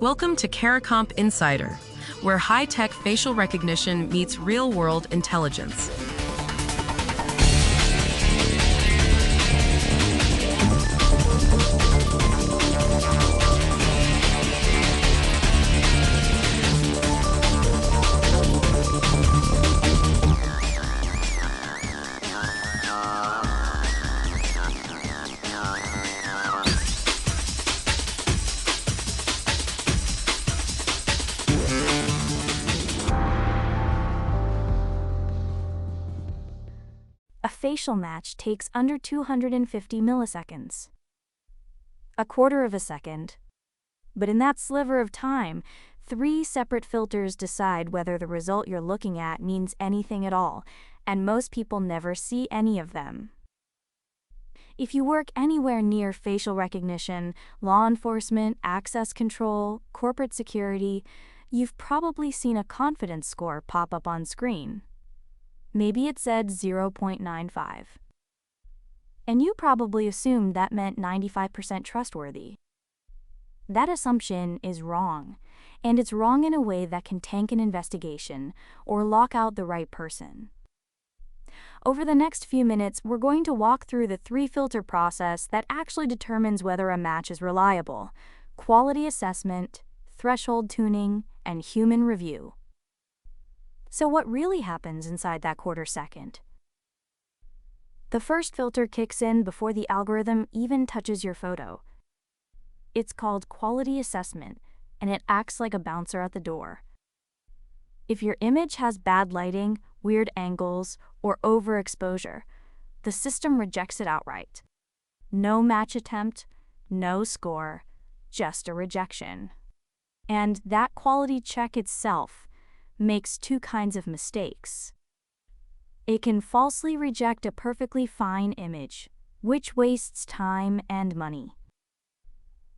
Welcome to CARICOMP Insider, where high-tech facial recognition meets real-world intelligence. A facial match takes under 250 milliseconds. A quarter of a second. But in that sliver of time, 3 separate filters decide whether the result you're looking at means anything at all, and most people never see any of them. If you work anywhere near facial recognition, law enforcement, access control, corporate security, you've probably seen a confidence score pop up on screen. Maybe it said 0.95. And you probably assumed that meant 95% trustworthy. That assumption is wrong, and it's wrong in a way that can tank an investigation or lock out the right person. Over the next few minutes, we're going to walk through the 3-filter process that actually determines whether a match is reliable: quality assessment, threshold tuning, and human review. So what really happens inside that quarter second? The first filter kicks in before the algorithm even touches your photo. It's called quality assessment, and it acts like a bouncer at the door. If your image has bad lighting, weird angles, or overexposure, the system rejects it outright. No match attempt, no score, just a rejection. And that quality check itself makes 2 kinds of mistakes. It can falsely reject a perfectly fine image, which wastes time and money.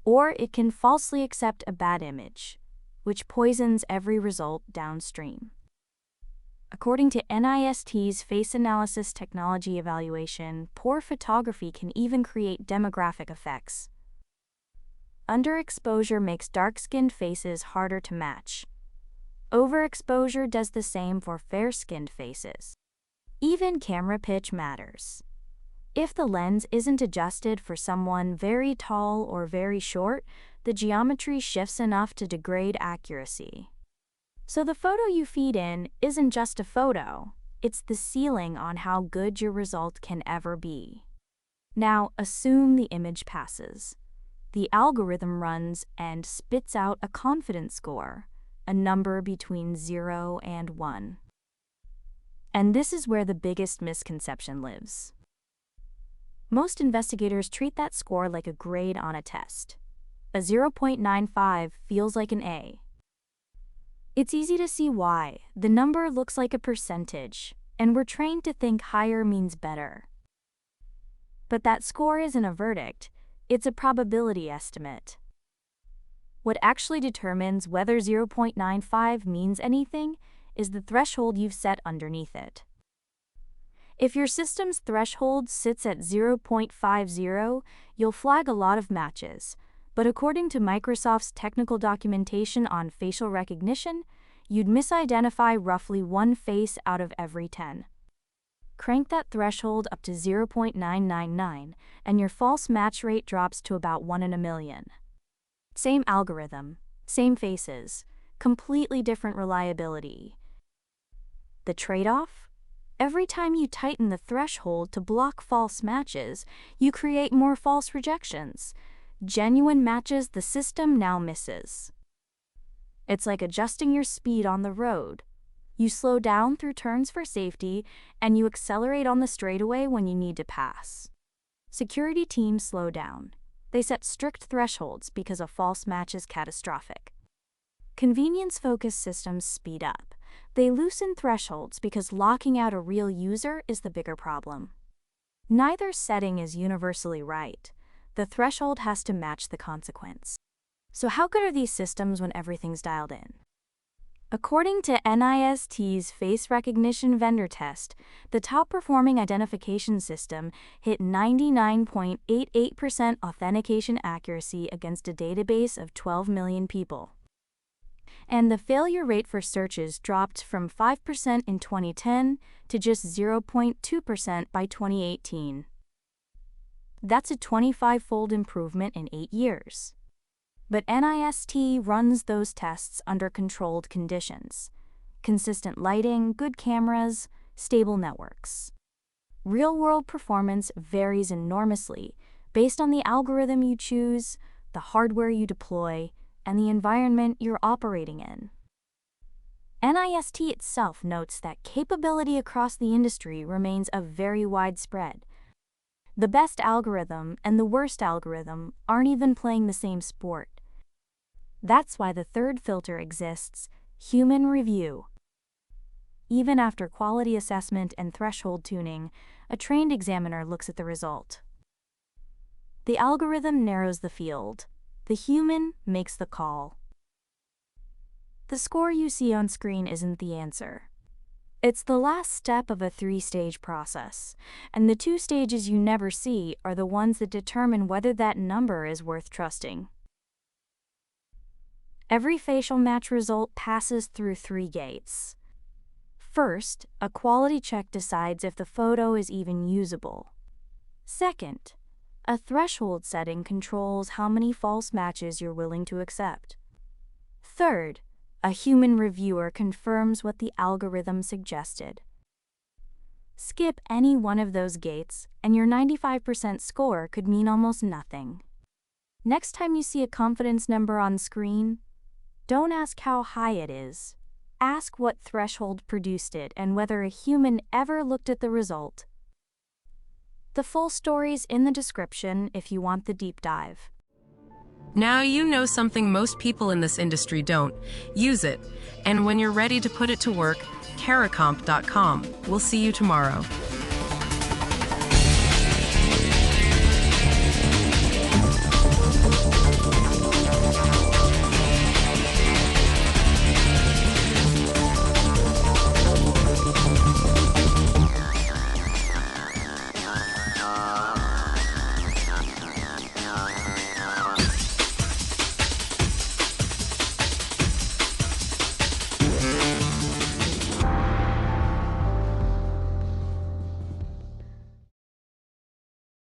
Or it can falsely accept a bad image, which poisons every result downstream. According to NIST's Face Analysis Technology Evaluation, poor photography can even create demographic effects. Underexposure makes dark-skinned faces harder to match. Overexposure does the same for fair-skinned faces. Even camera pitch matters. If the lens isn't adjusted for someone very tall or very short, the geometry shifts enough to degrade accuracy. So the photo you feed in isn't just a photo, it's the ceiling on how good your result can ever be. Now, assume the image passes. The algorithm runs and spits out a confidence score, a number between 0 and 1. And this is where the biggest misconception lives. Most investigators treat that score like a grade on a test. A 0.95 feels like an A. It's easy to see why. The number looks like a percentage, and we're trained to think higher means better. But that score isn't a verdict, it's a probability estimate. What actually determines whether 0.95 means anything is the threshold you've set underneath it. If your system's threshold sits at 0.50, you'll flag a lot of matches, but according to Microsoft's technical documentation on facial recognition, you'd misidentify roughly 1 face out of every 10. Crank that threshold up to 0.999, and your false match rate drops to about 1 in a million. Same algorithm, same faces, completely different reliability. The trade-off? Every time you tighten the threshold to block false matches, you create more false rejections. Genuine matches the system now misses. It's like adjusting your speed on the road. You slow down through turns for safety, and you accelerate on the straightaway when you need to pass. Security teams slow down. They set strict thresholds because a false match is catastrophic. Convenience-focused systems speed up. They loosen thresholds because locking out a real user is the bigger problem. Neither setting is universally right. The threshold has to match the consequence. So how good are these systems when everything's dialed in? According to NIST's face recognition vendor test, the top-performing identification system hit 99.88% authentication accuracy against a database of 12 million people. And the failure rate for searches dropped from 5% in 2010 to just 0.2% by 2018. That's a 25-fold improvement in 8 years. But NIST runs those tests under controlled conditions: consistent lighting, good cameras, stable networks. Real-world performance varies enormously based on the algorithm you choose, the hardware you deploy, and the environment you're operating in. NIST itself notes that capability across the industry remains a very widespread. The best algorithm and the worst algorithm aren't even playing the same sport. That's why the third filter exists: human review. Even after quality assessment and threshold tuning, a trained examiner looks at the result. The algorithm narrows the field. The human makes the call. The score you see on screen isn't the answer. It's the last step of a 3-stage process, and the 2 stages you never see are the ones that determine whether that number is worth trusting. Every facial match result passes through 3 gates. First, a quality check decides if the photo is even usable. Second, a threshold setting controls how many false matches you're willing to accept. Third, a human reviewer confirms what the algorithm suggested. Skip any one of those gates, and your 95% score could mean almost nothing. Next time you see a confidence number on screen, don't ask how high it is. Ask what threshold produced it and whether a human ever looked at the result. The full story's in the description if you want the deep dive. Now you know something most people in this industry don't. Use it. And when you're ready to put it to work, caracomp.com. We'll see you tomorrow.